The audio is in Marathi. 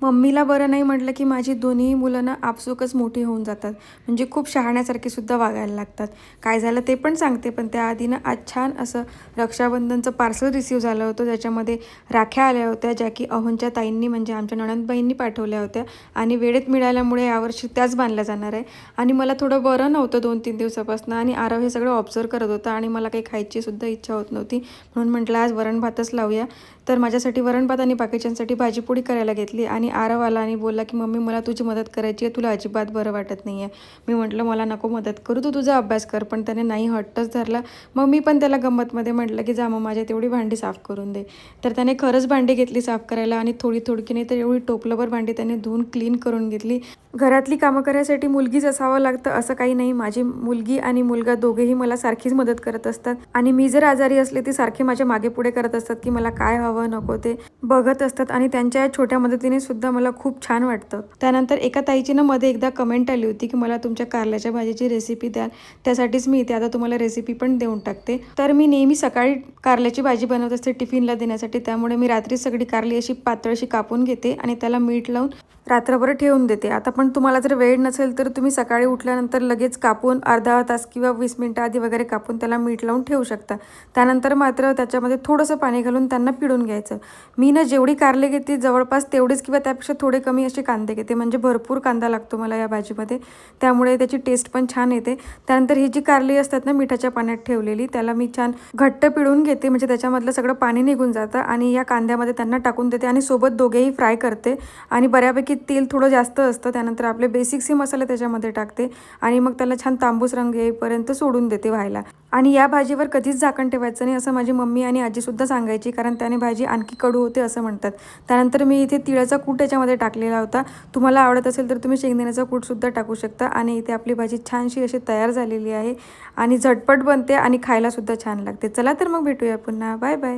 मम्मीला बरं नाही म्हटलं की माझी दोन्ही मुलं ना आपसुकच मोठी होऊन जातात. म्हणजे खूप शहाण्यासारखी सुद्धा वागायला लागतात. काय झालं ते पण सांगते, पण त्याआधी ना आज छान असं रक्षाबंधनचं पार्सल रिसीव्ह झालं होतं. ज्याच्यामध्ये राख्या आल्या होत्या, ज्या की अहोंच्या ताईंनी म्हणजे आमच्या नणंदबाईंनी पाठवल्या होत्या आणि वेळेत मिळाल्यामुळे यावर्षी त्याच बांधल्या जाणार आहे. आणि मला थोडं बरं नव्हतं 2-3 दिवसापासून आणि आरव हे सगळं ऑब्झर्व करत होता आणि मला काही खायची सुद्धा इच्छा होत नव्हती. म्हणून म्हटलं आज वरण भातच लावूया. तर माझ्यासाठी वरण भात आणि बाकीच्यांसाठी भाजीपोळी करायला घेतली आणि आरव आला आणि बोलला की मम्मी मला तुझी मदत करायची आहे, तुला अजिबात बरं वाटत नाही आहे. मी म्हटलं मला नको मदत करू, तू तुझा अभ्यास कर. पण त्याने नाही, हट्टच धरला. मग मी पण त्याला गंमतमध्ये म्हटलं की जा मग माझ्या तेवढी भांडी साफ करून दे. तर त्याने खरंच भांडी घेतली साफ करायला आणि थोडी थोडकी नाही तर एवढी टोपलभर भांडी त्याने धुवून क्लीन करून घेतली. घरातली कामं करायसाठी मुलगीच असावं लागतं असं काही नाही. माझी मुलगी आणि मुलगा दोघेही मला सारखीच मदत करत असतात आणि मी जर आजारी असले ती सारखे माझ्या मागे पुढे करत असतात की मला काय हवं नको ते बघत असतात आणि त्यांच्या छोट्या मदतीने सुद्धा मला खूप छान वाटतं. त्यानंतर एका ताईची ना मध्ये एकदा कमेंट आली होती की मला तुमच्या कारल्याच्या भाजीची रेसिपी द्याल, त्यासाठीच मी इथे आता तुम्हाला रेसिपी पण देऊन टाकते. तर मी नेहमी सकाळी कारल्याची भाजी बनवत असते टिफिनला देण्यासाठी, त्यामुळे मी रात्री सगळी कारली अशी पातळशी कापून घेते आणि त्याला मीठ लावून रात्रभर ठेवून देते. आता पण तुम्हाला जर वेळ नसेल तर तुम्ही सकाळी उठल्यानंतर लगेच कापून अर्धा तास किंवा 20 मिनिटं आधी वगैरे कापून त्याला मीठ लावून ठेवू शकता. त्यानंतर मात्र त्याच्यामध्ये थोडंसं पाणी घालून त्यांना पिळून घ्यायचं. मी ना जेवढी कारले घेते जवळपास तेवढेच किंवा त्यापेक्षा थोडे कमी असे कांदे घेते, म्हणजे भरपूर कांदा लागतो मला या भाजीमध्ये, त्यामुळे त्याची टेस्ट पण छान येते. त्यानंतर ही जी कारली असतात ना मिठाच्या पाण्यात ठेवलेली, त्याला मी छान घट्ट पिळून घेते, म्हणजे त्याच्यामधलं सगळं पाणी निघून जातं आणि या कांद्यामध्ये त्यांना टाकून देते आणि सोबत दोघेही फ्राय करते आणि बऱ्यापैकी तेल थोडं जास्त असतं. त्यानंतर आपले बेसिक्स मसाले त्याच्यामध्ये टाकते आणि मग त्याला छान तांबूस रंग येईपर्यंत सोडून देते व्हायला. आणि या भाजीवर कधीच झाकण ठेवायचं नाही असं माझी मम्मी आणि आजीसुद्धा सांगायची, कारण त्याने भाजी आणखी कडू होते असं म्हणतात. त्यानंतर मी इथे तिळाचा कूट याच्यामध्ये टाकलेला होता. तुम्हाला आवडत असेल तर तुम्ही शेंगदाण्याचा कूटसुद्धा टाकू शकता. आणि इथे आपली भाजी छानशी अशी तयार झालेली आहे आणि झटपट बनते आणि खायलासुद्धा छान लागते. चला तर मग भेटूया पुन्हा. Bye bye.